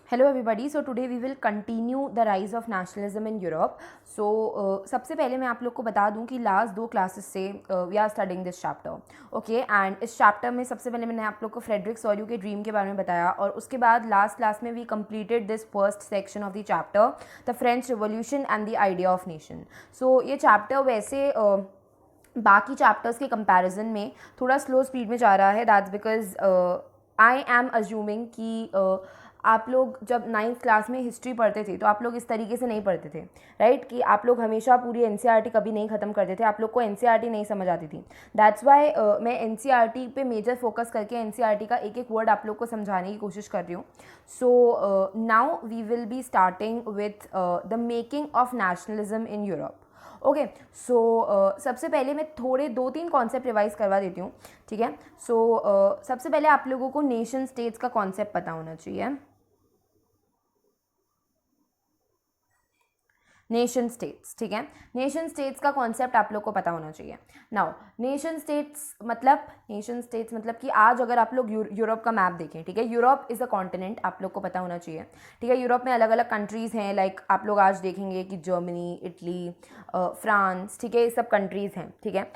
Hello everybody. So today we will continue the rise of nationalism in Europe. सबसे पहले मैं आप लोग को बता दूं कि लास्ट दो क्लासेस से we are studying this chapter. Okay, and इस चैप्टर में सबसे पहले मैंने आप लोग को फ्रेडरिक सॉल्यू के ड्रीम के बारे में बताया, और उसके बाद लास्ट क्लास में we completed this first section of the chapter, the French revolution and the idea of nation. So ये चैप्टर वैसे बाकी चैप्टर्स के कंपैरिजन में थोड़ा स्लो स्पीड में जा रहा है। That's because I am assuming कि आप लोग जब 9th क्लास में हिस्ट्री पढ़ते थे तो आप लोग इस तरीके से नहीं पढ़ते थे, राइट? कि आप लोग हमेशा पूरी एनसीईआरटी कभी नहीं ख़त्म करते थे, आप लोग को एनसीईआरटी नहीं समझ आती थी। दैट्स वाई मैं एनसीईआरटी पे मेजर फोकस करके एनसीईआरटी का एक एक वर्ड आप लोग को समझाने की कोशिश कर रही हूँ। So now we will be starting with the making of nationalism in Europe. Okay, so सबसे पहले मैं थोड़े 2-3 कॉन्सेप्ट रिवाइज करवा देती हूँ, ठीक है? सो सबसे पहले आप लोगों को नेशन स्टेट्स का कॉन्सेप्ट पता होना चाहिए। नेशन स्टेट्स, ठीक है? नेशन स्टेट्स का कॉन्सेप्ट आप लोग को पता होना चाहिए। नाउ नेशन स्टेट्स मतलब कि आज अगर आप लोग यूरोप का मैप देखें, ठीक है, यूरोप इज़ अ कॉन्टिनेंट, आप लोग को पता होना चाहिए, ठीक है? यूरोप में अलग अलग कंट्रीज़ हैं, लाइक आप लोग आज देखेंगे कि जर्मनी, इटली, फ्रांस, ठीक है, ये सब कंट्रीज़ हैं, ठीक है?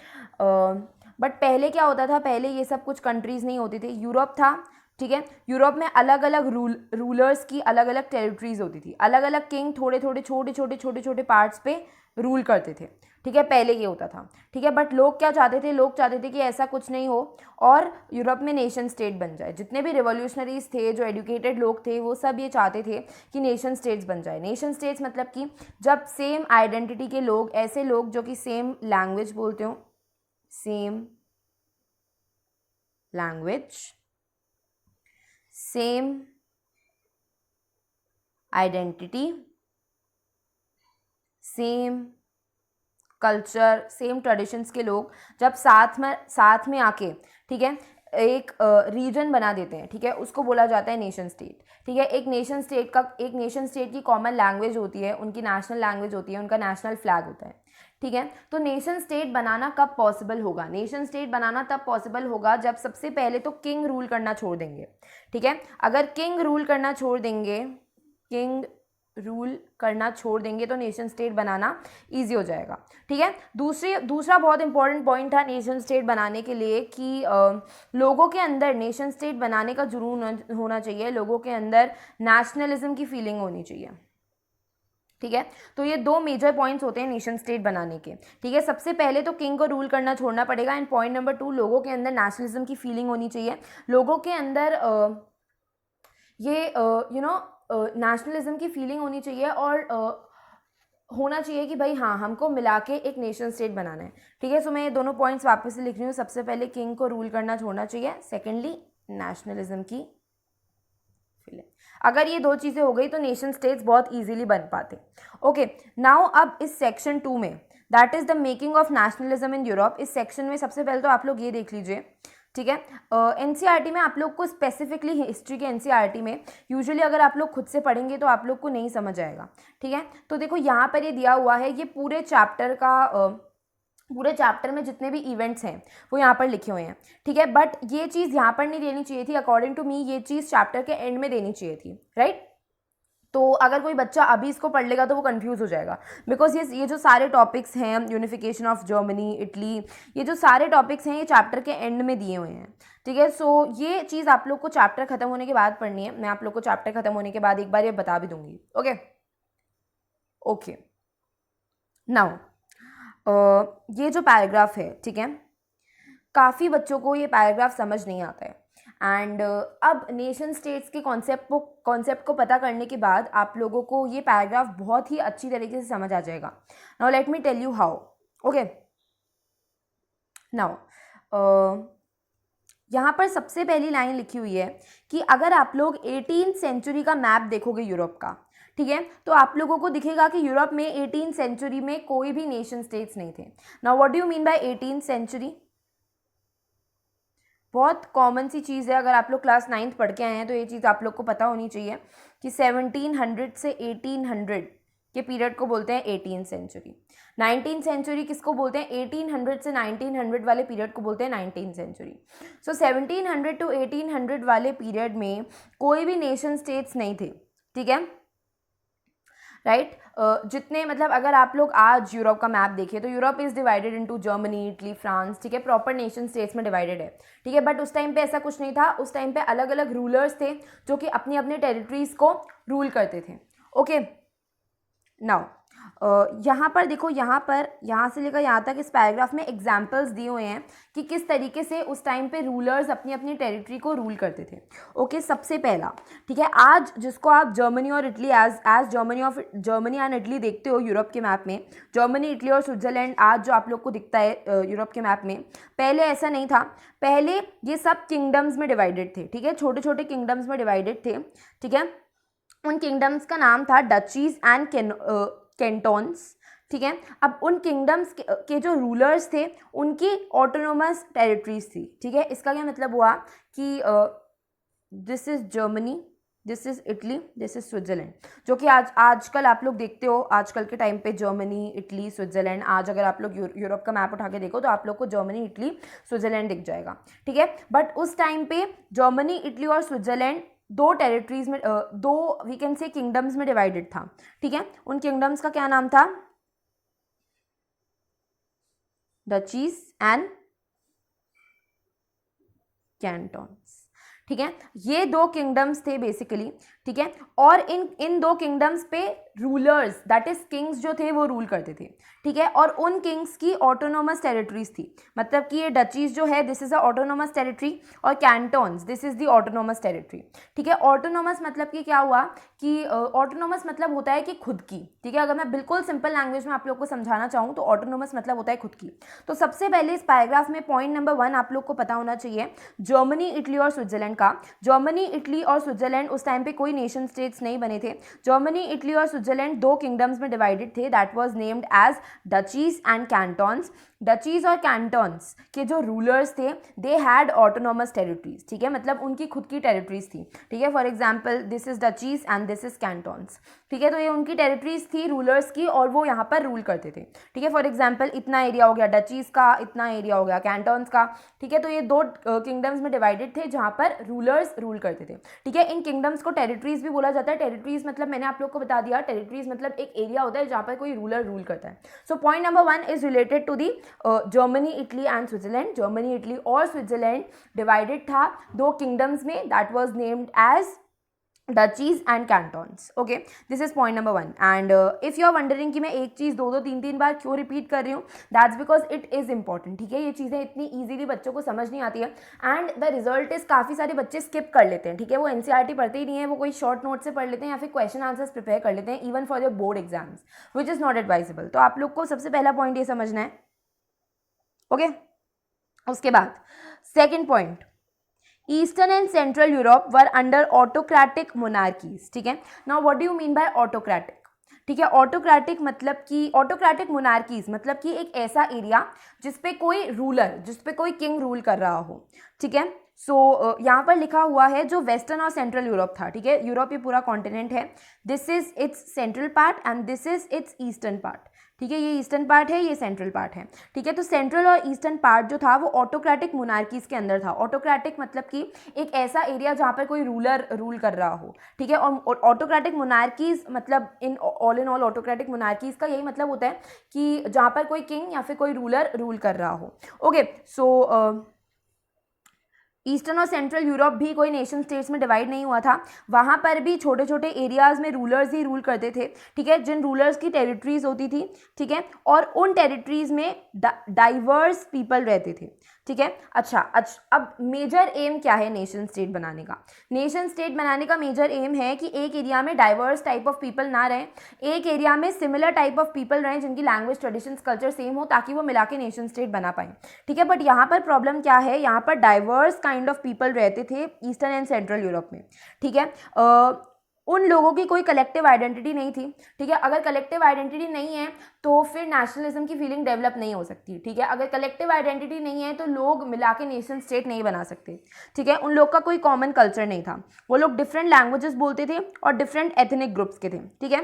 बट पहले क्या होता था? पहले ये सब कुछ कंट्रीज़ नहीं होती थी, यूरोप था, ठीक है? यूरोप में अलग अलग रूलर्स की अलग अलग टेरिटरीज होती थी, अलग अलग किंग थोड़े थोड़े छोटे छोटे पार्ट्स पे रूल करते थे, ठीक है? पहले ये होता था, ठीक है? बट लोग क्या चाहते थे? लोग चाहते थे कि ऐसा कुछ नहीं हो और यूरोप में नेशन स्टेट बन जाए। जितने भी रिवोल्यूशनरीज थे, जो एजुकेटेड लोग थे, वो सब ये चाहते थे कि नेशन स्टेट्स बन जाए। नेशन स्टेट्स मतलब कि जब सेम आइडेंटिटी के लोग, ऐसे लोग जो कि सेम लैंग्वेज बोलते हो, same language, same identity, same culture, same traditions के लोग जब साथ में आके, ठीक है, एक रीजन बना देते हैं, ठीक है, उसको बोला जाता है नेशन स्टेट, ठीक है? एक नेशन स्टेट की कॉमन लैंग्वेज होती है, उनकी नेशनल लैंग्वेज होती है, उनका नेशनल फ्लैग होता है, ठीक है? तो नेशन स्टेट बनाना कब पॉसिबल होगा? नेशन स्टेट बनाना तब पॉसिबल होगा जब सबसे पहले तो किंग रूल करना छोड़ देंगे, ठीक है? अगर किंग रूल करना छोड़ देंगे तो नेशन स्टेट बनाना ईजी हो जाएगा, ठीक है? दूसरा बहुत इंपॉर्टेंट पॉइंट था नेशन स्टेट बनाने के लिए कि लोगों के अंदर नेशन स्टेट बनाने का जुनून होना चाहिए, लोगों के अंदर नेशनलिज्म की फीलिंग होनी चाहिए, ठीक है? तो ये दो मेजर पॉइंट्स होते हैं नेशन स्टेट बनाने के, ठीक है? सबसे पहले तो किंग को रूल करना छोड़ना पड़ेगा, एंड पॉइंट नंबर 2, लोगों के अंदर नेशनलिज्म की फीलिंग होनी चाहिए, लोगों के अंदर ये नेशनलिज्म की फीलिंग होनी चाहिए, और होना चाहिए कि भाई हाँ, हमको मिला के एक नेशन स्टेट बनाना है, ठीक है? सो मैं ये दोनों पॉइंट्स वापस से लिख रही हूँ। सबसे पहले किंग को रूल करना छोड़ना चाहिए, सेकेंडली नेशनलिज्म की फीलिंग। अगर ये दो चीज़ें हो गई तो नेशन स्टेट्स बहुत ईजिली बन पाते। ओके, नाउ अब इस सेक्शन 2 में, that is the making of nationalism in Europe, इस सेक्शन में सबसे पहले तो आप लोग ये देख लीजिए, ठीक है? एनसीईआरटी में आप लोग को स्पेसिफिकली हिस्ट्री के एनसीईआरटी में यूजुअली अगर आप लोग खुद से पढ़ेंगे तो आप लोग को नहीं समझ आएगा, ठीक है? तो देखो यहाँ पर ये दिया हुआ है, ये पूरे चैप्टर में जितने भी इवेंट्स हैं वो यहाँ पर लिखे हुए हैं, ठीक है? बट ये चीज़ यहाँ पर नहीं देनी चाहिए थी, अकॉर्डिंग टू मी ये चीज़ चैप्टर के एंड में देनी चाहिए थी, राइट? तो अगर कोई बच्चा अभी इसको पढ़ लेगा तो वो कंफ्यूज हो जाएगा, बिकॉज ये जो सारे टॉपिक्स हैं, यूनिफिकेशन ऑफ जर्मनी, इटली, ये जो सारे टॉपिक्स हैं ये चैप्टर के एंड में दिए हुए हैं, ठीक है? सो ये चीज़ आप लोग को चैप्टर खत्म होने के बाद पढ़नी है। मैं आप लोग को चैप्टर खत्म होने के बाद एक बार ये बता भी दूंगी। ओके ओके, नाउ ये जो पैराग्राफ है, ठीक है, काफ़ी बच्चों को ये पैराग्राफ समझ नहीं आता है, एंड अब नेशन स्टेट्स के कॉन्सेप्ट को पता करने के बाद आप लोगों को ये पैराग्राफ बहुत ही अच्छी तरीके से समझ आ जाएगा। Now let me tell you how. Okay, now यहाँ पर सबसे पहली लाइन लिखी हुई है कि अगर आप लोग 18th सेंचुरी का मैप देखोगे यूरोप का, ठीक है, तो आप लोगों को दिखेगा कि यूरोप में 18th सेंचुरी में कोई भी नेशन स्टेट्स नहीं थे। Now what do you mean by 18th century? बहुत कॉमन सी चीज़ है, अगर आप लोग क्लास 9th पढ़ के आए हैं तो ये चीज़ आप लोग को पता होनी चाहिए कि 1700 से 1800 के पीरियड को बोलते हैं 18th सेंचुरी। 19th सेंचुरी किसको बोलते हैं? 1800 से 1900 वाले पीरियड को बोलते हैं 19th सेंचुरी। सो 1700 टू 1800 वाले पीरियड में कोई भी नेशन स्टेट्स नहीं थे, ठीक है, राइट। जितने मतलब अगर आप लोग आज यूरोप का मैप देखें तो Europe is divided into Germany, Italy, France, ठीक है, प्रॉपर नेशन स्टेट्स में डिवाइडेड है, ठीक है। बट उस टाइम पे ऐसा कुछ नहीं था, उस टाइम पे अलग अलग रूलर्स थे जो कि अपनी अपनी टेरिटरीज को रूल करते थे। ओके, नाउ यहाँ पर देखो, यहाँ से लेकर यहाँ तक इस पैराग्राफ में एग्जाम्पल्स दिए हुए हैं कि किस तरीके से उस टाइम पे रूलर्स अपनी अपनी टेरिटरी को रूल करते थे। ओके, सबसे पहला, ठीक है, आज जिसको आप जर्मनी और Italy as Germany and Italy देखते हो यूरोप के मैप में, जर्मनी, इटली और स्विट्जरलैंड आज जो आप लोग को दिखता है यूरोप के मैप में, पहले ऐसा नहीं था। पहले ये सब किंगडम्स में डिवाइडेड थे, ठीक है, छोटे छोटे किंगडम्स में डिवाइडेड थे, ठीक है। उन किंगडम्स का नाम था डचीज एंड कैंटोन्स, ठीक है। अब उन किंगडम्स के जो रूलर्स थे उनकी ऑटोनोमस टेरिटरीज थी, ठीक है। इसका क्या मतलब हुआ कि this is Germany, this is Italy, this is Switzerland, जो कि आजकल आप लोग देखते हो, आजकल के टाइम पे जर्मनी, इटली, स्विट्जरलैंड, आज अगर आप लोग यूरोप का मैप उठा के देखो तो आप लोग को जर्मनी, इटली, स्विट्जरलैंड दिख जाएगा, ठीक है। बट उस टाइम पे जर्मनी, इटली और स्विट्जरलैंड दो टेरिटरीज में, दो वी कैन से किंगडम्स में डिवाइडेड था, ठीक है। उन किंगडम्स का क्या नाम था? डचीज एंड कैंटोन्स, ठीक है। ये दो किंगडम्स थे बेसिकली, ठीक है। और इन दो किंगडम्स पे रूलर्स दैट इज किंग्स जो थे वो रूल करते थे, ठीक है। और उन किंग्स की ऑटोनोमस टेरिटरीज थी, मतलब कि ये डचीज जो है this is a autonomous territory और cantons this is the autonomous territory, ठीक है। ऑटोनोमस मतलब कि क्या हुआ कि ऑटोनोमस मतलब होता है कि खुद की, ठीक है। अगर मैं बिल्कुल सिंपल लैंग्वेज में आप लोग को समझाना चाहूँ तो ऑटोनोमस मतलब होता है खुद की। तो सबसे पहले इस पैराग्राफ में पॉइंट नंबर 1 आप लोग को पता होना चाहिए, जर्मनी, इटली और स्विट्जरलैंड का। जर्मनी, इटली और स्विट्जरलैंड उस टाइम पे कोई नेशन स्टेट्स नहीं बने थे। जर्मनी, इटली और स्विट्जरलैंड दो किंगडम्स में डिवाइडेड थे, that was named as duchies and cantons. Duchies और कैंटोन्स के जो रूलर्स थे दे हैड ऑटोनोमस टेरिटरीज, ठीक है, मतलब उनकी खुद की टेरिटरीज थी, ठीक है। For example this is duchies and this is cantons, ठीक है। तो ये उनकी टेरिटरीज थी रूलर्स की और वो यहाँ पर रूल करते थे, ठीक है। फॉर एग्जांपल इतना एरिया हो गया डचीज का, इतना एरिया हो गया कैंटोन्स का, ठीक है। तो ये दो किंगडम्स में डिवाइडेड थे जहाँ पर रूलर्स रूल करते थे, ठीक है। इन किंगडम्स को टेरिटरीज भी बोला जाता है। टेरिटरीज मतलब मैंने आप लोग को बता दिया, टेरिटरीज मतलब एक एरिया होता है जहाँ पर कोई रूलर रूल करता है। So point number 1 is related to the Germany, Italy and Switzerland. Germany, Italy और स्विट्जरलैंड डिवाइडेड था दो किंगडम्स में, that was named as duchies and cantons. Okay, this is point number 1 and if you are wondering कि मैं एक चीज़ दो तीन तीन बार क्यों रिपीट कर रही हूँ, that's because it is important, ठीक है। ये चीज़ें इतनी ईजिली बच्चों को समझ नहीं आती है एंड द रिजल्ट इज काफ़ी सारे बच्चे स्किप कर लेते हैं, ठीक है। वो एनसीईआरटी पढ़ते ही नहीं है, वो कोई शॉर्ट नोट से पढ़ लेते हैं या फिर क्वेश्चन आंसर्स प्रिपेयर कर लेते हैं even for your board exams, which is not advisable. तो आप लोग को सबसे पहला पॉइंट ये समझना है, ओके। उसके बाद second point, eastern and central Europe were under autocratic monarchies, ठीक है। Now what do you mean bye autocratic, ठीक है। ऑटोक्रेटिक मतलब कि ऑटोक्रेटिक मोनार्कीज मतलब कि एक ऐसा एरिया जिसपे कोई रूलर, जिसपे कोई किंग रूल कर रहा हो, ठीक है। सो यहाँ पर लिखा हुआ है जो वेस्टर्न और सेंट्रल यूरोप था, ठीक है। यूरोप ये पूरा कॉन्टिनेंट है, this is it's central part and this is it's eastern part, ठीक है। ये ईस्टर्न पार्ट है, ये सेंट्रल पार्ट है, ठीक है। तो सेंट्रल और ईस्टर्न पार्ट जो था वो ऑटोक्रेटिक मोनार्कीज के अंदर था। ऑटोक्रेटिक मतलब कि एक ऐसा एरिया जहाँ पर कोई रूलर रूल कर रहा हो, ठीक है। और ऑटोक्रेटिक मोनार्कीज मतलब इन ऑल ऑटोक्रेटिक मोनार्कीज का यही मतलब होता है कि जहाँ पर कोई किंग या फिर कोई रूलर रूल कर रहा हो। ओके, सो ईस्टर्न और सेंट्रल यूरोप भी कोई नेशन स्टेट्स में डिवाइड नहीं हुआ था, वहाँ पर भी छोटे छोटे एरियाज़ में रूलर्स ही रूल करते थे, ठीक है, जिन रूलर्स की टेरिटरीज होती थी, ठीक है। और उन टेरिटरीज में डाइवर्स पीपल रहते थे, ठीक है। अच्छा, अब मेजर एम क्या है नेशन स्टेट बनाने का? नेशन स्टेट बनाने का मेजर एम है कि एक एरिया में डाइवर्स टाइप ऑफ पीपल ना रहें, एक एरिया में सिमिलर टाइप ऑफ पीपल रहें जिनकी लैंग्वेज, ट्रेडिशंस, कल्चर सेम हो, ताकि वो मिला के नेशन स्टेट बना पाएँ, ठीक है। बट यहाँ पर प्रॉब्लम क्या है, यहाँ पर डाइवर्स काइंड ऑफ पीपल रहते थे ईस्टर्न एंड सेंट्रल यूरोप में, ठीक है। उन लोगों की कोई कलेक्टिव आइडेंटिटी नहीं थी, ठीक है। अगर कलेक्टिव आइडेंटिटी नहीं है तो फिर नेशनलिज्म की फीलिंग डेवलप नहीं हो सकती, ठीक है। अगर कलेक्टिव आइडेंटिटी नहीं है तो लोग मिला के नेशन स्टेट नहीं बना सकते, ठीक है। उन लोग का कोई कॉमन कल्चर नहीं था, वो लोग डिफरेंट लैंग्वेजेस बोलते थे और डिफरेंट एथनिक ग्रुप्स के थे, ठीक है।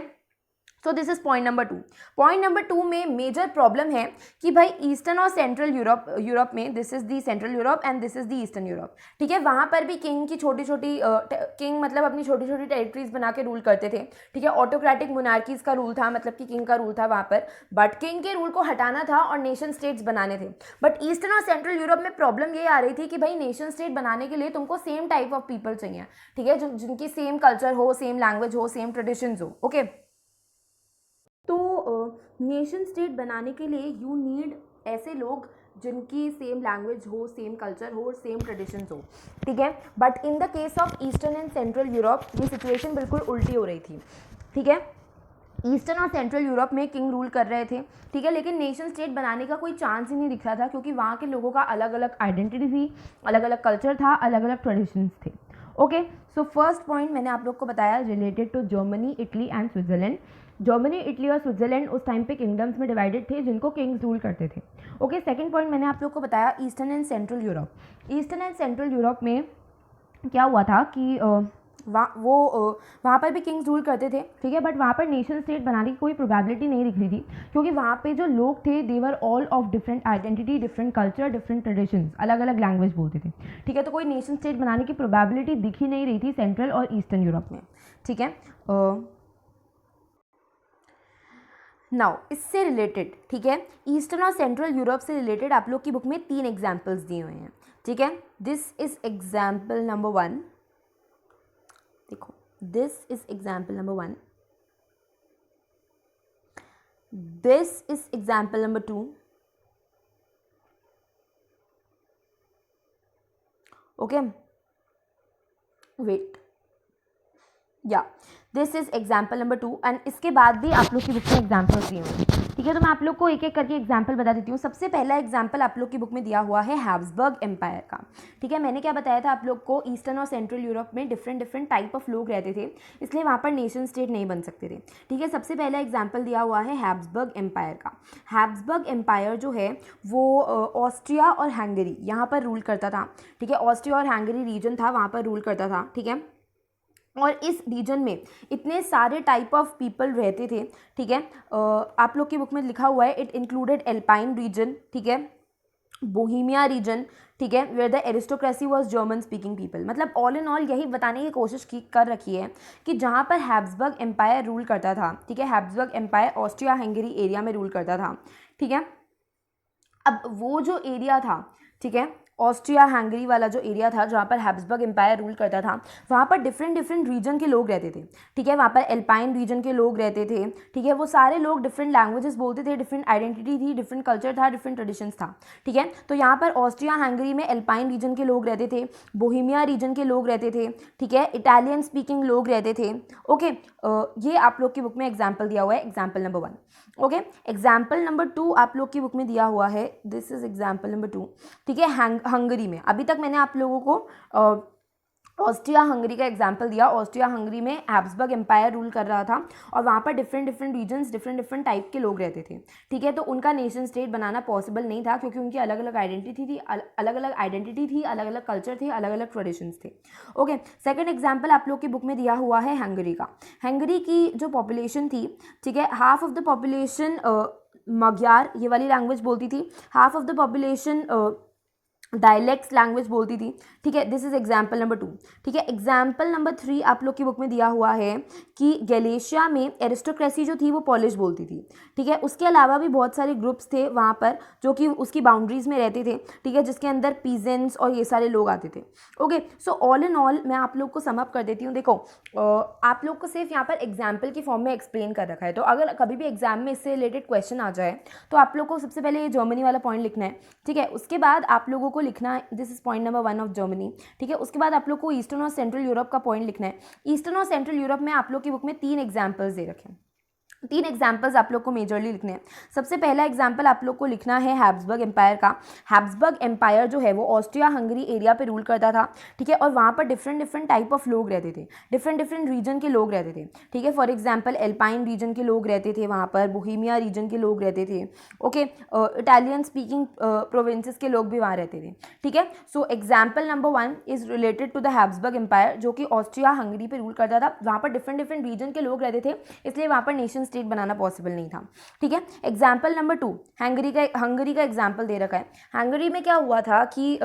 So this is point number 2। Point number 2 में मेजर प्रॉब्लम है कि भाई ईस्टर्न और सेंट्रल यूरोप में, this is the central Europe and this is the eastern Europe, ठीक है, वहाँ पर भी किंग की छोटी छोटी किंग मतलब अपनी छोटी छोटी टेरिटरीज बना के रूल करते थे, ठीक है, ऑटोक्रेटिक मोनार्कीज का रूल था, मतलब कि किंग का रूल था वहाँ पर, बट किंग के रूल को हटाना था और नेशन स्टेट्स बनाने थे। बट ईस्टर्न और सेंट्रल यूरोप में प्रॉब्लम ये आ रही थी कि भाई नेशन स्टेट बनाने के लिए तुमको सेम टाइप ऑफ पीपल चाहिए, ठीक है, जिनकी सेम कल्चर हो, सेम लैंग्वेज हो, सेम ट्रेडिशंस हो, ओके। तो नेशन स्टेट बनाने के लिए यू नीड ऐसे लोग जिनकी सेम लैंग्वेज हो, सेम कल्चर हो और सेम ट्रेडिशंस हो, ठीक है। But in the case of eastern and central Europe ये सिचुएशन बिल्कुल उल्टी हो रही थी, ठीक है। ईस्टर्न और सेंट्रल यूरोप में किंग रूल कर रहे थे, ठीक है, लेकिन नेशन स्टेट बनाने का कोई चांस ही नहीं दिख रहा था, क्योंकि वहाँ के लोगों का अलग अलग आइडेंटिटी थी, अलग अलग कल्चर था, अलग अलग ट्रेडिशंस थे, ओके। सो फर्स्ट पॉइंट मैंने आप लोग को बताया related to Germany, Italy and Switzerland. Germany, Italy और स्विट्जरलैंड उस टाइम पे किंगडम्स में डिवाइडेड थे जिनको किंग्स रूल करते थे, ओके। सेकंड पॉइंट मैंने आप लोग को बताया eastern and central Europe. Eastern and central Europe में क्या हुआ था कि वहाँ पर भी किंग्स रूल करते थे, ठीक है, बट वहाँ पर नेशन स्टेट बनाने की कोई प्रोबेबिलिटी नहीं दिख रही थी, क्योंकि वहाँ पे जो लोग थे they were all of different identity, different culture, different traditions, अलग अलग लैंग्वेज बोलते थे, ठीक है। तो कोई नेशन स्टेट बनाने की प्रोबेबिलिटी दिख ही नहीं रही थी सेंट्रल और ईस्टर्न यूरोप में, ठीक है। नाउ इससे रिलेटेड, ठीक है, ईस्टर्न और सेंट्रल यूरोप से रिलेटेड आप लोग की बुक में 3 एग्जाम्पल्स दिए हुए हैं, ठीक है। दिस इज एग्जाम्पल नंबर 1, देखो this is example number 1, this is example number 2, okay, wait, या this is example number 2 and इसके बाद भी आप लोग की बुक में एग्जाम्पल दिए हुए हैं, ठीक है। तो मैं आप लोग को एक एक करके एग्जाम्पल बता देती हूँ। सबसे पहला एग्जाम्पल आप लोग की बुक में दिया हुआ है हैब्सबर्ग एम्पायर का, ठीक है। मैंने क्या बताया था आप लोग को, ईस्टर्न और सेंट्रल यूरोप में डिफरेंट डिफरेंट टाइप ऑफ लोग रहते थे, इसलिए वहाँ पर नेशन स्टेट नहीं बन सकते थे, ठीक है। सबसे पहला एग्जाम्पल दिया हुआ है हैब्सबर्ग एम्पायर का। हैब्सबर्ग एम्पायर जो है वो ऑस्ट्रिया और हंगरी यहाँ पर रूल करता था, ठीक है। ऑस्ट्रिया और हंगरी रीजन था, वहाँ पर रूल करता था, ठीक है। और इस रीजन में इतने सारे टाइप ऑफ पीपल रहते थे, ठीक है। आप लोग की बुक में लिखा हुआ है इट इंक्लूडेड एल्पाइन रीजन, ठीक है, बोहीमिया रीजन, ठीक है, where the aristocracy was German speaking people. मतलब ऑल इन ऑल यही बताने की कोशिश कर रखी है कि जहाँ पर हैब्सबर्ग एम्पायर रूल करता था, ठीक है, Habsburg empire Austria Hungary area में रूल करता था, ठीक है। अब वो जो एरिया था, ठीक है, ऑस्ट्रिया हंगरी वाला जो एरिया था जहाँ पर हैब्सबर्ग एम्पायर रूल करता था, वहाँ पर डिफरेंट डिफरेंट रीजन के लोग रहते थे, ठीक है। वहाँ पर एल्पाइन रीजन के लोग रहते थे, ठीक है। वो सारे लोग डिफरेंट लैंग्वेजेस बोलते थे, डिफरेंट आइडेंटिटी थी, डिफरेंट कल्चर था, डिफरेंट ट्रेडिशंस था, ठीक है। तो यहाँ पर ऑस्ट्रिया हंगरी में एल्पाइन रीजन के लोग रहते थे, बोहीमिया रीजन के लोग रहते थे, ठीक है, इटालियन स्पीकिंग लोग रहते थे, ओके। ये आप लोग की बुक में एग्जाम्पल दिया हुआ है, example number 1, okay. Example number 2 आप लोग की बुक में दिया हुआ है, दिस इज एग्जाम्पल नंबर 2, ठीक है। हंगरी में अभी तक मैंने आप लोगों को ऑस्ट्रिया हंगरी का एग्जाम्पल दिया। ऑस्ट्रिया हंगरी में हैब्सबर्ग एम्पायर रूल कर रहा था और वहाँ पर different different regions, different different type के लोग रहते थे, ठीक है। तो उनका नेशन स्टेट बनाना पॉसिबल नहीं था, क्योंकि उनकी अलग अलग आइडेंटिटी थी, अलग अलग आइडेंटिटी थी, अलग अलग कल्चर थे, अलग अलग ट्रेडिशंस थे, ओके। सेकंड एग्जाम्पल आप लोग की बुक में दिया हुआ है हंगरी का। हंगरी की जो पॉपुलेशन थी, ठीक है, हाफ ऑफ द पॉपुलेशन मग्यार ये वाली लैंग्वेज बोलती थी, half of the population dialects language बोलती थी, ठीक है। दिस इज एग्जाम्पल नंबर 2, ठीक है। एग्जाम्पल नंबर 3 आप लोग की बुक में दिया हुआ है कि गैलेशिया में एरिस्टोक्रेसी जो थी वो पॉलिश बोलती थी, ठीक है। उसके अलावा भी बहुत सारे ग्रुप्स थे वहाँ पर जो कि उसकी बाउंड्रीज में रहते थे, ठीक है, जिसके अंदर पीजेंट्स और ये सारे लोग आते थे, okay. So all in all मैं आप लोग को सम अप कर देती हूँ। देखो आप लोग को सिर्फ यहाँ पर एग्जाम्पल की फॉर्म में एक्सप्लेन कर रखा है, तो अगर कभी भी एग्जाम में इससे रिलेटेड क्वेश्चन आ जाए तो आप लोग को सबसे पहले ये जर्मनी वाला पॉइंट लिखना है, ठीक है। उसके बाद आप लोगों को लिखना है this is point number 1 of Germany, ठीक है। उसके बाद आप लोग को ईस्टर्न और सेंट्रल यूरोप का पॉइंट लिखना है। ईस्टर्न और सेंट्रल यूरोप में आप लोग की बुक में 3 एग्जाम्पल्स दे रखे हैं, 3 एग्जाम्पल्स आप लोग को मेजरली लिखने हैं। सबसे पहला एग्जाम्पल आप लोग को लिखना है हैब्सबर्ग एम्पायर का। हैब्सबर्ग एम्पायर जो है वो ऑस्ट्रिया हंगरी एरिया पे रूल करता था, ठीक है, और वहाँ पर डिफरेंट डिफरेंट टाइप ऑफ लोग रहते थे, डिफरेंट डिफरेंट रीजन के लोग रहते थे, ठीक है। फॉर एग्जाम्पल एल्पाइन रीजन के लोग रहते थे वहाँ पर, बोहीमिया रीजन के लोग रहते थे, ओके। इटालियन स्पीकिंग प्रोविंसेस के लोग भी वहाँ रहते थे, ठीक है। So example number 1 is related to the Habsburg empire जो कि ऑस्ट्रिया हंगरी पे रूल करता था। वहाँ पर डिफरेंट डिफरेंट रीजन के लोग रहते थे, इसलिए वहाँ पर नेशन स्टेट बनाना पॉसिबल नहीं था, ठीक है। एग्जाम्पल नंबर 2, हंगरी का एग्जाम्पल दे रखा है। हंगरी में क्या हुआ था कि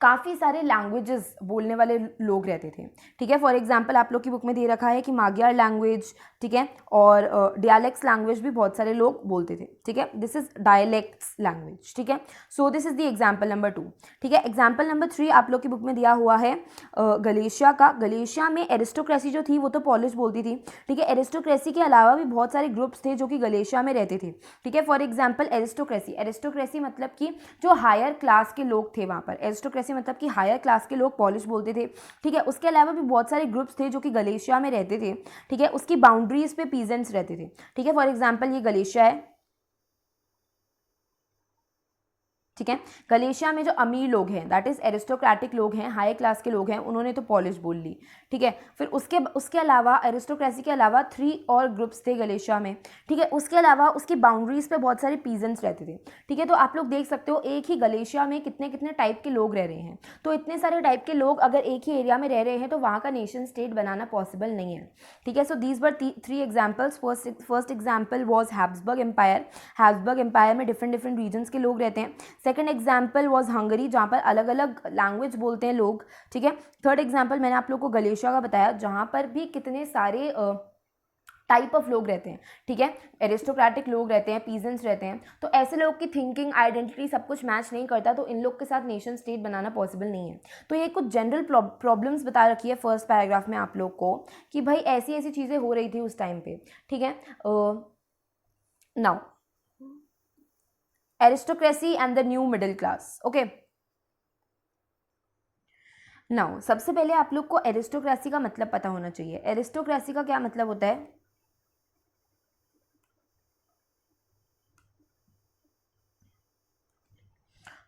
काफ़ी सारे लैंग्वेजेस बोलने वाले लोग रहते थे, ठीक है। फॉर एग्जांपल आप लोग की बुक में दे रखा है कि magyarलैंग्वेज, ठीक है, और डायलेक्ट्स लैंग्वेज भी बहुत सारे लोग बोलते थे, ठीक है। दिस इज डायलेक्ट्स लैंग्वेज, ठीक है। So this is the example number 2, ठीक है। एग्जांपल नंबर 3 आप लोग की बुक में दिया हुआ है गलेशिया का। गलेशिया में एरिस्टोक्रेसी जो थी वो तो पॉलिश बोलती थी, ठीक है। एरिस्टोक्रेसी के अलावा भी बहुत सारे ग्रुप्स थे जो कि गलेशिया में रहते थे, ठीक है। फॉर एग्जाम्पल एरिस्टोक्रेसी मतलब कि जो हायर क्लास के लोग थे वहाँ पर, एरिस्टोक्रेसी मतलब कि हायर क्लास के लोग पॉलिश बोलते थे, ठीक है। उसके अलावा भी बहुत सारे ग्रुप्स थे जो कि गलेशिया में रहते थे, ठीक है। उसकी बाउंड्रीज पे पीजेंट्स रहते थे, ठीक है। फॉर एग्जांपल ये गलेशिया है, ठीक है। गलेशिया में जो अमीर लोग हैं, दैट इज एरिस्टोक्रेटिक लोग हैं, हाई क्लास के लोग हैं, उन्होंने तो पॉलिश बोल ली, ठीक है। फिर उसके अलावा एरिस्टोक्रेसी के अलावा 3 और ग्रुप्स थे गलेशिया में, ठीक है। उसके अलावा उसकी बाउंड्रीज पे बहुत सारे पीजेंट्स रहते थे, ठीक है। तो आप लोग देख सकते हो एक ही गलेशिया में कितने कितने टाइप के लोग रह रहे हैं। तो इतने सारे टाइप के लोग अगर एक ही एरिया में रह रहे हैं तो वहाँ का नेशन स्टेट बनाना पॉसिबल नहीं है, ठीक है। So these were 3 examples. First example was Habsburg empire. Habsburg empire में डिफरेंट डिफरेंट रीजन्स के लोग रहते हैं। सेकंड एग्जाम्पल वॉज हंगरी, जहाँ पर अलग अलग लैंग्वेज बोलते हैं लोग, ठीक है। थर्ड एग्जाम्पल मैंने आप लोग को गलेशिया का बताया, जहाँ पर भी कितने सारे टाइप ऑफ लोग रहते हैं, ठीक है। एरिस्टोक्रेटिक लोग रहते हैं, पीजेंट्स रहते हैं। तो ऐसे लोग की थिंकिंग, आइडेंटिटी सब कुछ मैच नहीं करता, तो इन लोग के साथ नेशन स्टेट बनाना पॉसिबल नहीं है। तो ये कुछ जनरल प्रॉब्लम्स बता रखी है फर्स्ट पैराग्राफ में आप लोग को कि भाई ऐसी ऐसी चीज़ें हो रही थी उस टाइम पे, ठीक है। Now aristocracy and the new middle class, okay. Now सबसे पहले आप लोग को एरिस्टोक्रेसी का मतलब पता होना चाहिए। एरिस्टोक्रेसी का क्या मतलब होता है?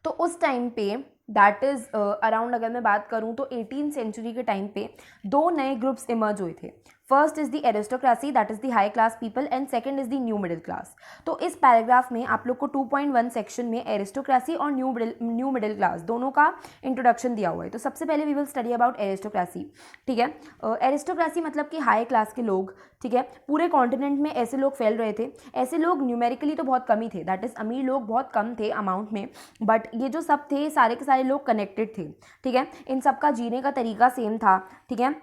तो उस टाइम पे दैट इज़ अराउंड, अगर मैं बात करूं तो 18th सेंचुरी के टाइम पे 2 नए ग्रुप्स इमर्ज हुए थे। First is the aristocracy, that is the high class people, and second is the new middle class. तो इस पैराग्राफ में आप लोग को 2.1 सेक्शन में एरिस्टोक्रेसी और न्यू मिडिल क्लास दोनों का इंट्रोडक्शन दिया हुआ है। तो सबसे पहले we will study about aristocracy, ठीक है। एरिस्टोक्रेसी मतलब कि हाई क्लास के लोग, ठीक है। पूरे कॉन्टिनेंट में ऐसे लोग फैल रहे थे। ऐसे लोग न्यूमेरिकली तो बहुत कम ही थे, दैट इज अमीर लोग बहुत कम थे अमाउंट में, बट ये जो सब थे सारे के सारे लोग कनेक्टेड थे, ठीक है। इन सबका जीने का तरीका सेम था, ठीक है।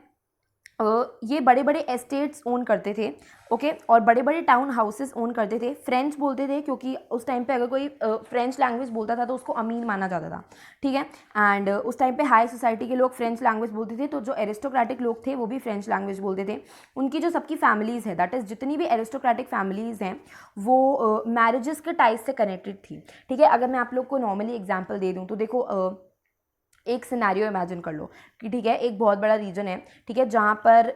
ये बड़े बड़े एस्टेट्स ओन करते थे, ओके, और बड़े बड़े टाउन हाउसेस ओन करते थे। फ्रेंच बोलते थे क्योंकि उस टाइम पे अगर कोई फ्रेंच लैंग्वेज बोलता था तो उसको अमीर माना जाता था, ठीक है। एंड उस टाइम पे हाई सोसाइटी के लोग फ्रेंच लैंग्वेज बोलते थे, तो जो एरिस्टोक्रेटिक लोग थे वो भी फ्रेंच लैंग्वेज बोलते थे। उनकी जो सबकी फैमिलीज़ है, दैट इज़ जितनी भी एरिस्टोक्रेटिक फैमिलीज़ हैं वो मैरिजेस के टाइज से कनेक्टेड थी, ठीक है। अगर मैं आप लोग को नॉर्मली एग्जाम्पल दे दूँ तो देखो, एक सिनेरियो इमेजिन कर लो कि ठीक है, एक बहुत बड़ा रीजन है, ठीक है, जहाँ पर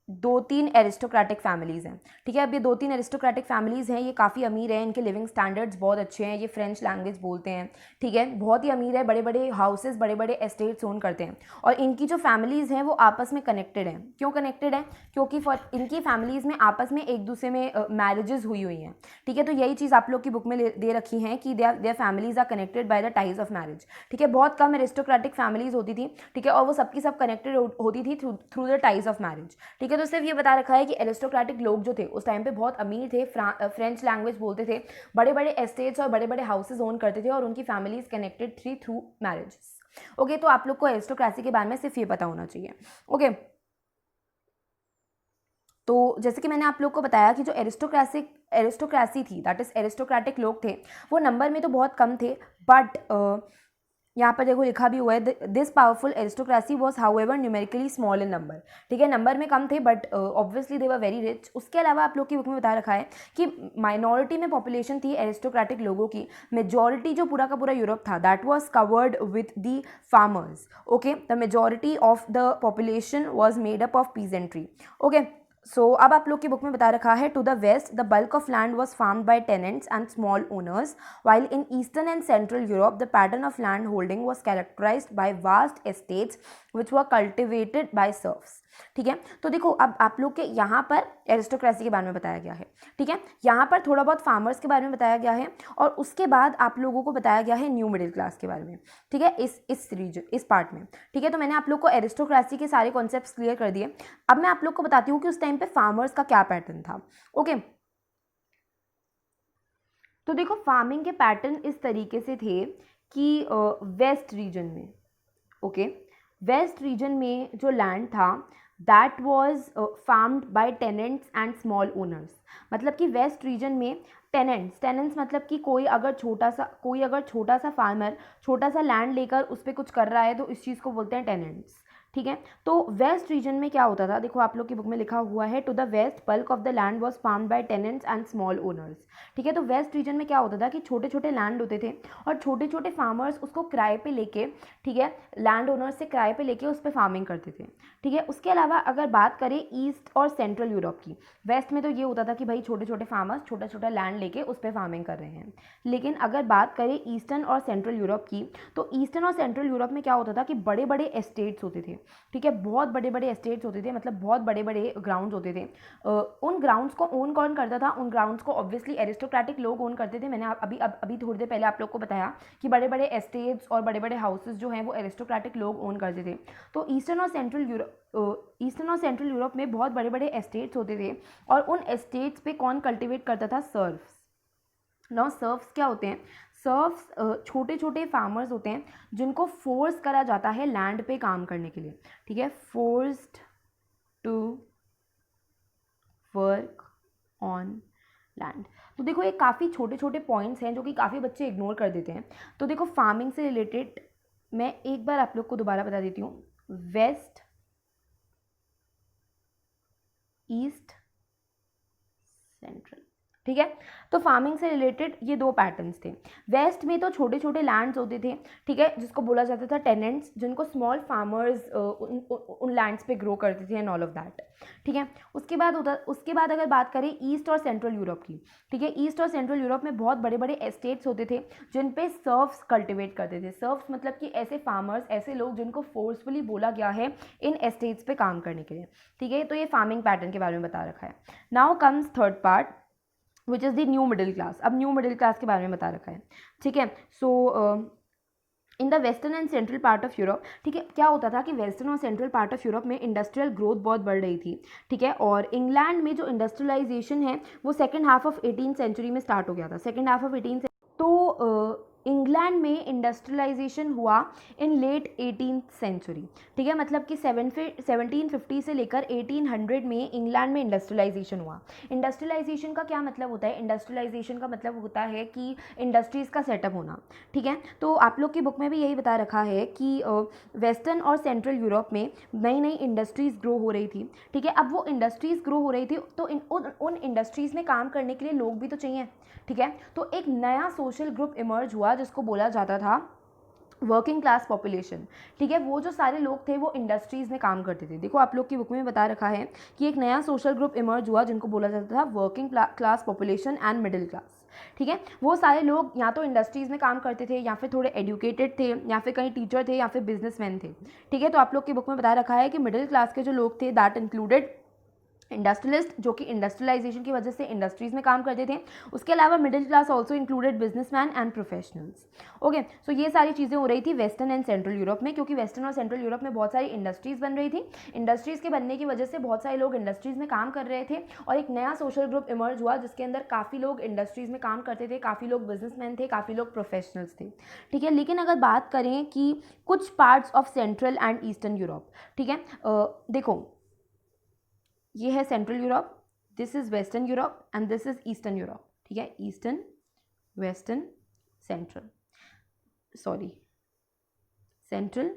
2-3 एरिस्टोक्रेटिक फैमिलीज़ हैं, ठीक है। अब ये 2-3 एरिस्टोक्रेटिक फैमिलीज़ हैं, ये काफ़ी अमीर हैं, इनके लिविंग स्टैंडर्ड्स बहुत अच्छे हैं, ये फ्रेंच लैंग्वेज बोलते हैं, ठीक है, बहुत ही अमीर है, बड़े बड़े हाउसेस, बड़े बड़े एस्टेट्स ओन करते हैं, और इनकी जो फैमिलीज़ हैं वो आपस में कनेक्टेड हैं। क्यों कनेक्टेड है? क्योंकि फॉर इनकी फैमिलीज़ में आपस में एक दूसरे में मैरिजेस हुई हुई हैं, ठीक है। तो यही चीज़ आप लोग की बुक में दे रखी है कि their families are connected by the ties of marriage, ठीक है। बहुत कम एरिस्टोक्रेटिक फैमिलीज़ होती थी, ठीक है, और वो सबकी सब कनेक्टेड होती थी through the ties of marriage, ठीक है। तो सिर्फ ये बता रखा है कि एरिस्टोक्रेटिक लोग जो थे उस टाइम पे बहुत अमीर थे, फ्रेंच लैंग्वेज बोलते थे, बड़े बड़े एस्टेट्स और बड़े बड़े हाउसेज ओन करते थे, और उनकी फैमिलीज कनेक्टेड थी थ्रू मैरिजेस, ओके। तो आप लोग को एरिस्टोक्रेसी के बारे में सिर्फ ये पता होना चाहिए, ओके। तो जैसे कि मैंने आप लोग को बताया कि जो एरिस्टोक्रेसी थी, दैट इज एरिस्टोक्रेटिक लोग थे, वो नंबर में तो बहुत कम थे, बट यहाँ पर देखो लिखा भी हुआ है, this powerful aristocracy was however numerically small in number, ठीक है। नंबर में कम थे but obviously they were very rich. उसके अलावा आप लोग की बुक में बता रखा है कि माइनॉरिटी में पॉपुलेशन थी एरिस्टोक्रेटिक लोगों की, मेजॉरिटी जो पूरा का पूरा यूरोप था that was covered with the farmers, okay. The majority of the population was made up of peasantry, okay. So अब आप लोग की बुक में बता रखा है, to the west the bulk of land was farmed by tenants and small owners, while in eastern and central Europe the pattern of land holding was characterised by vast estates which were cultivated by serfs, ठीक है। तो देखो अब आप लोग के यहाँ पर एरिस्टोक्रेसी के बारे में बताया गया है, ठीक है। यहाँ पर थोड़ा बहुत फार्मर्स के बारे में बताया गया है, और उसके बाद आप लोगों को बताया गया है न्यू मिडिल क्लास के बारे में, ठीक है, इस पार्ट में, ठीक है। तो मैंने आप लोग को एरिस्टोक्रेसी के सारे कॉन्सेप्ट्स क्लियर कर दिए। अब मैं आप लोग को बताती हूँ कि उस टाइम टाइम पे फार्मर्स का क्या पैटर्न था। ओके, तो देखो फार्मिंग के पैटर्न इस तरीके से थे कि वेस्ट रीजन में, ओके, वेस्ट रीजन में जो लैंड था that was farmed by tenants and small owners. मतलब कि वेस्ट रीजन में टेनेंट्स मतलब कि कोई अगर छोटा सा फार्मर छोटा सा लैंड लेकर उस पर कुछ कर रहा है तो इस चीज़ को बोलते हैं टेनेंट्स। ठीक है, तो वेस्ट रीजन में क्या होता था, देखो आप लोग की बुक में लिखा हुआ है to the west bulk of the land was farmed by tenants and small owners. ठीक है, तो वेस्ट रीजन में क्या होता था कि छोटे छोटे लैंड होते थे और छोटे छोटे फार्मर्स उसको किराए पे लेके, ठीक है, लैंड ओनर्स से किराए पे लेके उस पर फार्मिंग करते थे। ठीक है, उसके अलावा अगर बात करें ईस्ट और सेंट्रल यूरोप की, वेस्ट में तो ये होता था कि भाई छोटे छोटे फार्मर्स छोटा छोटा लैंड लेके उस पर फार्मिंग कर रहे हैं। लेकिन अगर बात करें ईस्टर्न और सेंट्रल यूरोप की, तो ईस्टर्न और सेंट्रल यूरोप में क्या होता था कि बड़े बड़े एस्टेट्स होते थे। ठीक है, बहुत बड़े बड़े एस्टेट्स होते थे, मतलब बहुत बड़े बड़े ग्राउंड्स होते थे। उन ग्राउंड्स को ओन कौन करता था, उन ग्राउंड्स को ऑब्वियसली एरिस्टोक्रेटिक लोग ओन करते थे। मैंने अभी थोड़ी देर पहले आप लोग को बताया कि बड़े बड़े एस्टेट्स और बड़े बड़े हाउसेस जो हैं वो एरिस्टोक्रेटिक लोग ओन करते थे। तो ईस्टर्न और सेंट्रल यूरोप में बहुत बड़े बड़े एस्टेट्स होते थे और उन एस्टेट्स पे कौन कल्टिवेट करता था, सर्फ्स। नाउ सर्फ्स क्या होते हैं, सर्फ्स छोटे छोटे फार्मर्स होते हैं जिनको फोर्स करा जाता है लैंड पे काम करने के लिए। ठीक है, forced to work on land. तो देखो ये काफ़ी छोटे छोटे पॉइंट्स हैं जो कि काफ़ी बच्चे इग्नोर कर देते हैं। तो देखो फार्मिंग से रिलेटेड मैं एक बार आप लोग को दोबारा बता देती हूँ, वेस्ट, ईस्ट, सेंट्रल। ठीक है, तो फार्मिंग से रिलेटेड ये दो पैटर्न्स थे। वेस्ट में तो छोटे छोटे लैंड्स होते थे, ठीक है, जिसको बोला जाता था टेनेंट्स, जिनको स्मॉल फार्मर्स उन लैंड्स पे ग्रो करते थे एंड ऑल ऑफ दैट। ठीक है, उसके बाद अगर बात करें ईस्ट और सेंट्रल यूरोप की, ठीक है, ईस्ट और सेंट्रल यूरोप में बहुत बड़े बड़े एस्टेट्स होते थे जिन पे सर्फ्स कल्टिवेट करते थे। सर्फ्स मतलब कि ऐसे फार्मर्स, ऐसे लोग जिनको फोर्सफुली बोला गया है इन एस्टेट्स पे काम करने के लिए। ठीक है, तो ये फार्मिंग पैटर्न के बारे में बता रखा है। Now comes third part which is the new middle class. अब न्यू मिडिल क्लास के बारे में बता रखा है। ठीक है, so in the western and central part of Europe, ठीक है, क्या होता था कि वेस्टर्न और सेंट्रल पार्ट ऑफ यूरोप में इंडस्ट्रियल ग्रोथ बहुत बढ़ रही थी। ठीक है, और इंग्लैंड में जो इंडस्ट्रियलाइजेशन है वो second half of 18th century में स्टार्ट हो गया था। सेकेंड हाफ ऑफ 18th, तो इंग्लैंड में इंडस्ट्रियलाइजेशन हुआ इन लेट 18th सेंचुरी। ठीक है, मतलब कि 1750 से लेकर 1800 में इंग्लैंड में इंडस्ट्रियलाइजेशन हुआ। इंडस्ट्रियलाइजेशन का क्या मतलब होता है, इंडस्ट्रियलाइजेशन का मतलब होता है कि इंडस्ट्रीज़ का सेटअप होना। ठीक है, तो आप लोग की बुक में भी यही बता रखा है कि वेस्टर्न और सेंट्रल यूरोप में नई नई इंडस्ट्रीज़ ग्रो हो रही थी। ठीक है, अब वो इंडस्ट्रीज़ ग्रो हो रही थी तो उन इंडस्ट्रीज़ में काम करने के लिए लोग भी तो चाहिए। ठीक है, तो एक नया सोशल ग्रुप इमर्ज हुआ जिसको बोला जाता था वर्किंग क्लास पॉपुलेशन। ठीक है, वो जो सारे लोग थे वो इंडस्ट्रीज़ में काम करते थे। देखो आप लोग की बुक में बता रखा है कि एक नया सोशल ग्रुप इमर्ज हुआ जिनको बोला जाता था working class population and middle class. ठीक है, वो सारे लोग या तो इंडस्ट्रीज़ में काम करते थे या फिर थोड़े एजुकेटेड थे या फिर कहीं टीचर थे या फिर बिजनेसमैन थे। ठीक है, तो आप लोग की बुक में बता रखा है कि मिडिल क्लास के जो लोग थे दैट इंक्लूडेड इंडस्ट्रियलिस्ट, जो कि इंडस्ट्रियलाइजेशन की वजह से इंडस्ट्रीज़ में काम करते थे। उसके अलावा middle class also included businessman and professionals. Okay, so ये सारी चीज़ें हो रही थी वेस्टर्न एंड सेंट्रल यूरोप में, क्योंकि वेस्टर्न और सेंट्रल यूरोप में बहुत सारी इंडस्ट्रीज़ बन रही थी। इंडस्ट्रीज़ के बनने की वजह से बहुत सारे लोग इंडस्ट्रीज़ में काम कर रहे थे और एक नया सोशल ग्रुप इमर्ज हुआ जिसके अंदर काफ़ी लोग इंडस्ट्रीज़ में काम करते थे, काफ़ी लोग बिजनेसमैन थे, काफ़ी लोग प्रोफेशनल्स थे। ठीक है, लेकिन अगर बात करें कि कुछ parts of central and eastern Europe, ठीक है, देखो ये है central Europe, this is western Europe and this is eastern Europe. ठीक है, eastern, western, central, sorry central,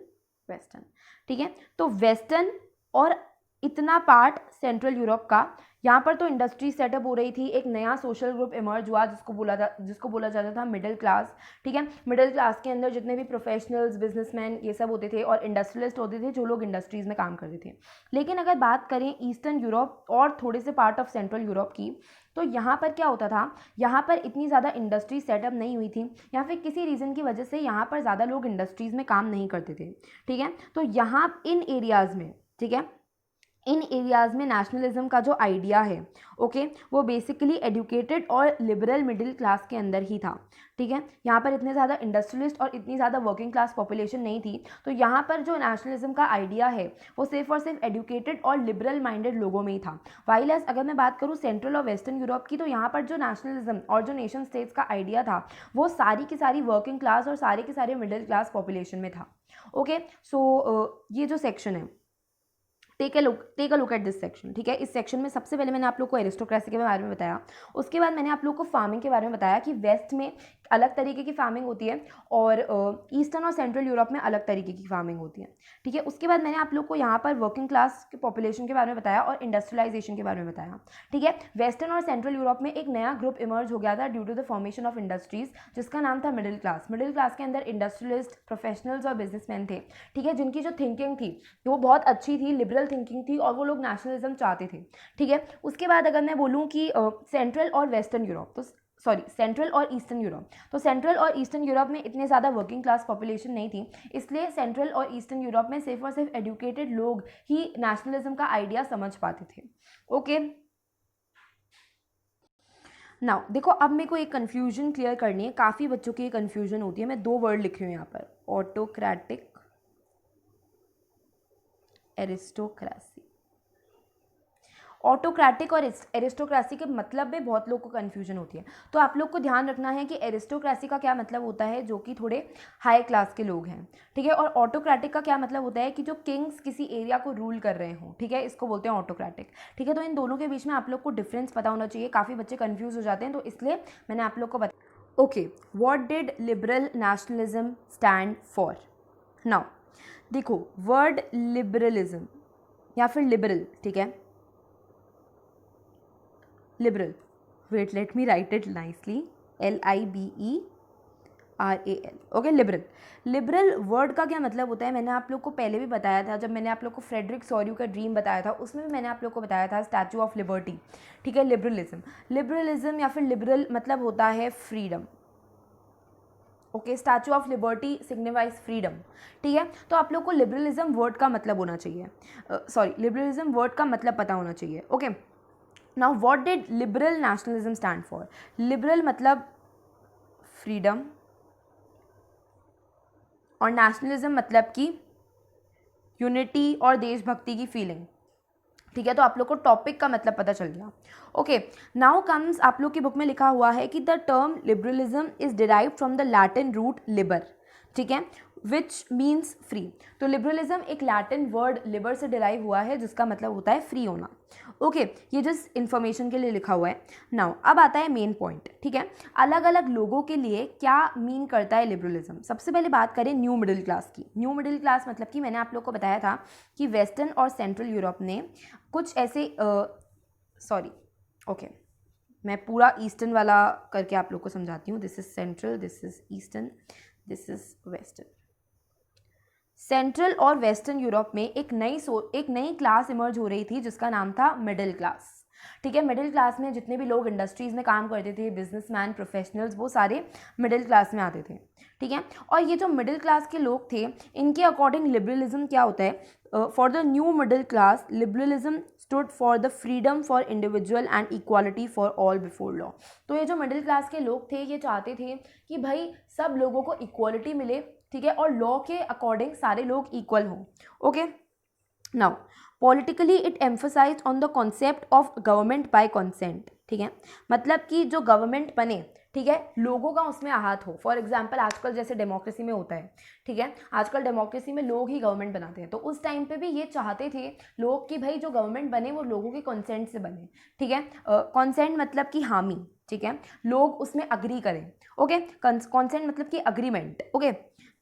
western. ठीक है, तो वेस्टर्न और इतना पार्ट सेंट्रल यूरोप का, यहाँ पर तो इंडस्ट्री सेटअप हो रही थी, एक नया सोशल ग्रुप इमर्ज हुआ जिसको बोला जाता था मिडिल क्लास। ठीक है, मिडिल क्लास के अंदर जितने भी प्रोफेशनल्स, बिजनेसमैन ये सब होते थे और इंडस्ट्रियलिस्ट होते थे जो लोग इंडस्ट्रीज़ में काम करते थे। लेकिन अगर बात करें ईस्टर्न यूरोप और थोड़े से पार्ट ऑफ सेंट्रल यूरोप की, तो यहाँ पर क्या होता था, यहाँ पर इतनी ज़्यादा इंडस्ट्री सेटअप नहीं हुई थी या फिर किसी रीज़न की वजह से यहाँ पर ज़्यादा लोग इंडस्ट्रीज़ में काम नहीं करते थे। ठीक है, तो यहाँ इन एरियाज़ में, ठीक है, इन एरियाज़ में नेशनलिज्म का जो आइडिया है ओके वो बेसिकली एजुकेटेड और लिबरल मिडिल क्लास के अंदर ही था, ठीक है। यहाँ पर इतने ज़्यादा इंडस्ट्रियलिस्ट और इतनी ज़्यादा वर्किंग क्लास पॉपुलेशन नहीं थी, तो यहाँ पर जो नेशनलिज्म का आइडिया है वो सिर्फ और सिर्फ एजुकेटेड और लिबरल माइंडेड लोगों में ही था। वाइल एज अगर मैं बात करूँ सेंट्रल और वेस्टर्न यूरोप की, तो यहाँ पर जो नेशनलिज्म और जो नेशन स्टेट्स का आइडिया था वो सारी की सारी वर्किंग क्लास और सारे के सारे मिडिल क्लास पॉपुलेशन में था। ओके सो ये जो सेक्शन है, take a look at this section, ठीक है। इस सेक्शन में सबसे पहले मैंने आप लोग को एरिस्टोक्रेसी के बारे में बताया, उसके बाद मैंने आप लोग को फार्मिंग के बारे में बताया कि वेस्ट में अलग तरीके की फार्मिंग होती है और ईस्टर्न और सेंट्रल यूरोप में अलग तरीके की फार्मिंग होती है, ठीक है। उसके बाद मैंने आप लोग को यहाँ पर वर्किंग क्लास के पॉपुलेशन के बारे में बताया और इंडस्ट्रियलाइजेशन के बारे में बताया, ठीक है। वेस्टर्न और सेंट्रल यूरोप में एक नया ग्रुप इमर्ज हो गया था due to the formation of industries, जिसका नाम था मिडिल क्लास। मिडिल क्लास के अंदर इंडस्ट्रियलिस्ट, प्रोफेशनल्स और बिजनेसमैन थे, ठीक है, जिनकी जो थिंकिंग थी वो बहुत अच्छी थी, लिबरल थिंकिंग थी और वो लोग नेशनलिज्म चाहते थे, ठीक है। उसके बाद अगर मैं बोलूँ कि सेंट्रल और वेस्टर्न यूरोप, तो सेंट्रल और ईस्टर्न यूरोप, तो सेंट्रल और ईस्टर्न यूरोप में इतने ज़्यादा वर्किंग क्लास पॉपुलेशन नहीं थी, इसलिए सेंट्रल और ईस्टर्न यूरोप में सिर्फ और सिर्फ एजुकेटेड लोग ही नेशनलिज्म का आइडिया समझ पाते थे। ओके नाउ देखो, अब मेरे को एक कन्फ्यूजन क्लियर करनी है, काफ़ी बच्चों की कन्फ्यूजन होती है। मैं 2 वर्ड लिख रही हूँ यहाँ पर, ऑटोक्रेटिक, एरिस्टोक्रेसी। ऑटोक्रेटिक और एरिस्टोक्रेसी के मतलब में बहुत लोग को कन्फ्यूजन होती है, तो आप लोग को ध्यान रखना है कि एरिस्टोक्रेसी का क्या मतलब होता है, जो कि थोड़े हाई क्लास के लोग हैं, ठीक है, और ऑटोक्रेटिक का क्या मतलब होता है कि जो किंग्स किसी एरिया को रूल कर रहे हों, ठीक है, इसको बोलते हैं ऑटोक्रेटिक, ठीक है। तो इन दोनों के बीच में आप लोग को डिफरेंस पता होना चाहिए, काफ़ी बच्चे कन्फ्यूज हो जाते हैं, तो इसलिए मैंने आप लोग को बता। Okay, what did liberal nationalism stand for? Now देखो, वर्ड लिबरलिज्म या फिर लिबरल, ठीक है, liberal, wait let me write it nicely, LIBERAL, okay, liberal. Liberal word का क्या मतलब होता है, मैंने आप लोग को पहले भी बताया था, जब मैंने आप लोग को फ्रेडरिक सॉर्यू का ड्रीम बताया था, उसमें भी मैंने आप लोग को बताया था स्टैचू ऑफ लिबर्टी, ठीक है। लिबरलिज्म या फिर लिबरल मतलब होता है freedom, okay, statue of liberty signifies freedom, ठीक है। तो आप लोग को लिबरलिज्म वर्ड का मतलब होना चाहिए, लिबरलिज्म वर्ड का मतलब पता होना चाहिए, okay. Now what did liberal nationalism stand for? Liberal मतलब फ्रीडम और नेशनलिज्म मतलब कि यूनिटी और देशभक्ति की फीलिंग, ठीक है। तो आप लोग को टॉपिक का मतलब पता चल गया। ओके नाउ कम्स, आप लोग की बुक में लिखा हुआ है कि the term liberalism is derived from the Latin root liber, ठीक है, विच मीन्स फ्री। तो लिबरलिज्म एक लैटिन वर्ड लिबर से डिराइव हुआ है, जिसका मतलब होता है फ्री होना। ओके ये जस्ट इन्फॉर्मेशन के लिए लिखा हुआ है। नाउ अब आता है मेन पॉइंट, ठीक है, अलग अलग लोगों के लिए क्या मीन करता है लिबरलिज्म। सबसे पहले बात करें न्यू मिडिल क्लास की। न्यू मिडिल क्लास मतलब कि मैंने आप लोग को बताया था कि वेस्टर्न और सेंट्रल यूरोप ने कुछ ऐसे ओके मैं पूरा ईस्टर्न वाला करके आप लोग को समझाती हूँ। This is central, this is eastern, this is western. Central और वेस्टर्न यूरोप में एक नई क्लास इमर्ज हो रही थी, जिसका नाम था मिडिल क्लास, ठीक है। मिडिल क्लास में जितने भी लोग इंडस्ट्रीज़ में काम करते थे, बिजनेसमैन, प्रोफेशनल्स, वो सारे मिडिल क्लास में आते थे, ठीक है। और ये जो मिडिल क्लास के लोग थे, इनके अकॉर्डिंग लिबरलिज्म क्या होता है? For the new middle class liberalism stood for the freedom for individual and equality for all before law. तो ये जो मिडिल क्लास के लोग थे, ये चाहते थे कि भाई सब लोगों को इक्वालिटी मिले, ठीक है, और लॉ के अकॉर्डिंग सारे लोग इक्वल हों। Okay now politically it emphasise on the concept of government by consent, ठीक है, मतलब कि जो गवर्नमेंट बने, ठीक है, लोगों का उसमें हाथ हो। फॉर एग्जाम्पल आजकल जैसे डेमोक्रेसी में होता है, ठीक है, आजकल डेमोक्रेसी में लोग ही गवर्नमेंट बनाते हैं, तो उस टाइम पे भी ये चाहते थे लोग कि भाई जो गवर्नमेंट बने वो लोगों के कंसेंट से बने, ठीक है। कंसेंट मतलब कि हामी, ठीक है, लोग उसमें अग्री करें। ओके कंसेंट मतलब कि agreement. Okay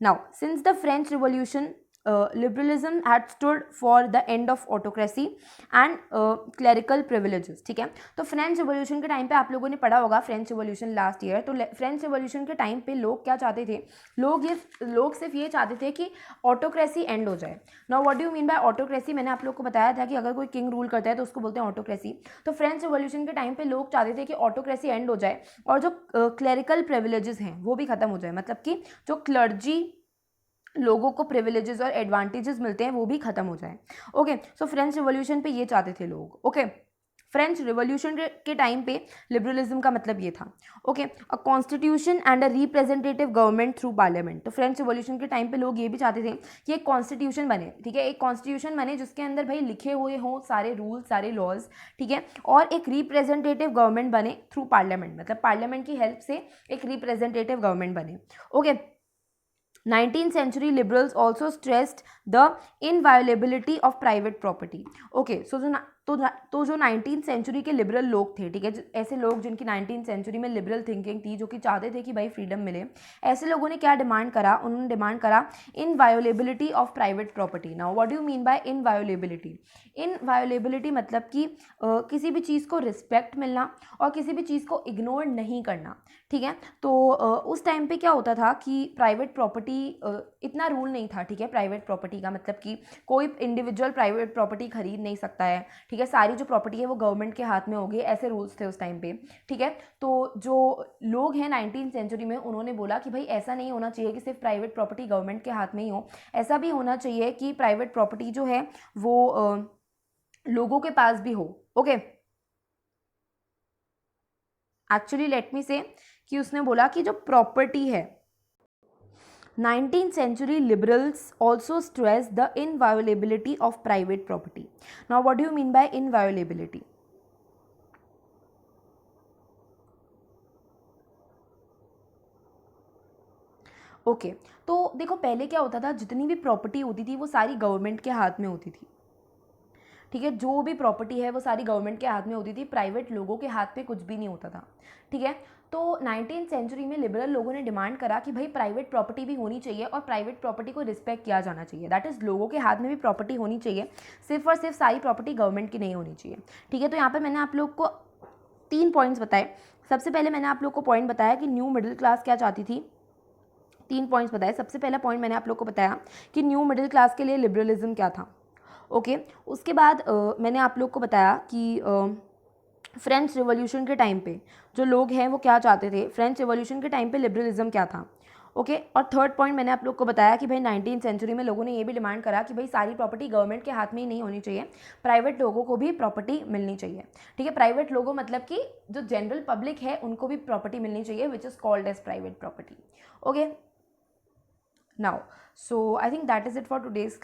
now since the French revolution liberalism had stood for the end of autocracy and clerical privileges, ठीक है। तो फ्रेंच रिवॉल्यूशन के टाइम पे आप लोगों ने पढ़ा होगा फ्रेंच रिवॉल्यूशन लास्ट ईयर, तो फ्रेंच रिवॉल्यूशन के टाइम पे लोग क्या चाहते थे? लोग सिर्फ ये चाहते थे कि ऑटोक्रेसी एंड हो जाए। Now what do you mean bye autocracy? मैंने आप लोग को बताया था कि अगर कोई किंग रूल करता है तो उसको बोलते हैं ऑटोक्रेसी। तो फ्रेंच रिवॉल्यूशन के टाइम पे लोग चाहते थे कि ऑटोक्रेसी एंड हो जाए और जो क्लरिकल प्रिविलेजेस हैं वो भी खत्म हो जाए, मतलब कि जो क्लर्जी लोगों को प्रिविलेजेस और एडवांटेजेस मिलते हैं वो भी खत्म हो जाए। ओके, सो फ्रेंच रिवॉल्यूशन पे ये चाहते थे लोग। ओके, फ्रेंच रिवॉल्यूशन के टाइम पे लिबरलिज्म का मतलब ये था। Okay, a constitution and a representative government through parliament. तो फ्रेंच रिवॉल्यूशन के टाइम पे लोग ये भी चाहते थे कि एक कॉन्स्टिट्यूशन बने, ठीक है, एक कॉन्स्टिट्यूशन बने जिसके अंदर भाई लिखे हुए हों सारे रूल्स, सारे लॉज, ठीक है, और एक रिप्रेजेंटेटिव गवर्नमेंट बने थ्रू पार्लियामेंट, मतलब पार्लियामेंट की हेल्प से एक रिप्रेजेंटेटिव गवर्नमेंट बने। Okay, 19th century liberals also stressed the inviolability of private property. Okay, so तो जो 19th सेंचुरी के लिबरल लोग थे, ठीक है, ऐसे लोग जिनकी 19th सेंचुरी में लिबरल थिंकिंग थी, जो कि चाहते थे कि भाई फ्रीडम मिले, ऐसे लोगों ने क्या डिमांड करा, उन्होंने डिमांड करा inviolability of private property. Now what do you mean by inviolability? Inviolability मतलब कि किसी भी चीज़ को रिस्पेक्ट मिलना और किसी भी चीज़ को इग्नोर नहीं करना, ठीक है। तो उस टाइम पे क्या होता था कि प्राइवेट प्रॉपर्टी इतना रूल नहीं था, ठीक है, प्राइवेट प्रॉपर्टी का मतलब कि कोई इंडिविजुअल प्राइवेट प्रॉपर्टी खरीद नहीं सकता है, ठीक है, सारी जो प्रॉपर्टी है वो गवर्नमेंट के हाथ में होगी, ऐसे रूल्स थे उस टाइम पे, ठीक है। तो जो लोग हैं 19th सेंचुरी में, उन्होंने बोला कि भाई ऐसा नहीं होना चाहिए कि सिर्फ प्राइवेट प्रॉपर्टी गवर्नमेंट के हाथ में ही हो, ऐसा भी होना चाहिए कि प्राइवेट प्रॉपर्टी जो है वो लोगों के पास भी हो। ओके, एक्चुअली लेट मी से कि उसने बोला कि जो प्रॉपर्टी है, 19th century liberals also stress the inviolability of private property. Now what do you mean by inviolability? Okay, तो देखो पहले क्या होता था, जितनी भी प्रॉपर्टी होती थी वो सारी गवर्नमेंट के हाथ में होती थी, ठीक है, जो भी प्रॉपर्टी है वो सारी गवर्नमेंट के हाथ में होती थी, प्राइवेट लोगों के हाथ पे कुछ भी नहीं होता था, ठीक है। तो 19th सेंचुरी में लिबरल लोगों ने डिमांड करा कि भाई प्राइवेट प्रॉपर्टी भी होनी चाहिए और प्राइवेट प्रॉपर्टी को रिस्पेक्ट किया जाना चाहिए, दैट इज़ लोगों के हाथ में भी प्रॉपर्टी होनी चाहिए, सिर्फ और सिर्फ सारी प्रॉपर्टी गवर्नमेंट की नहीं होनी चाहिए, ठीक है। तो यहाँ पर मैंने आप लोग को 3 पॉइंट्स बताए। सबसे पहले मैंने आप लोग को पॉइंट बताया कि न्यू मिडिल क्लास क्या चाहती थी, 3 पॉइंट्स बताए। सबसे पहला पॉइंट मैंने आप लोग को बताया कि न्यू मिडिल क्लास के लिए लिबरलिज्म क्या था। ओके, उसके बाद मैंने आप लोग को बताया कि फ्रेंच रिवॉल्यूशन के टाइम पे जो लोग हैं वो क्या चाहते थे, फ्रेंच रिवॉल्यूशन के टाइम पे लिबरलिज्म क्या था। ओके, और थर्ड पॉइंट मैंने आप लोग को बताया कि भाई 19th सेंचुरी में लोगों ने ये भी डिमांड करा कि भाई सारी प्रॉपर्टी गवर्नमेंट के हाथ में ही नहीं होनी चाहिए, प्राइवेट लोगों को भी प्रॉपर्टी मिलनी चाहिए, ठीक है। प्राइवेट लोगों मतलब कि जो जनरल पब्लिक है उनको भी प्रॉपर्टी मिलनी चाहिए, which is called as private property. Okay, now so I think that is it for today's.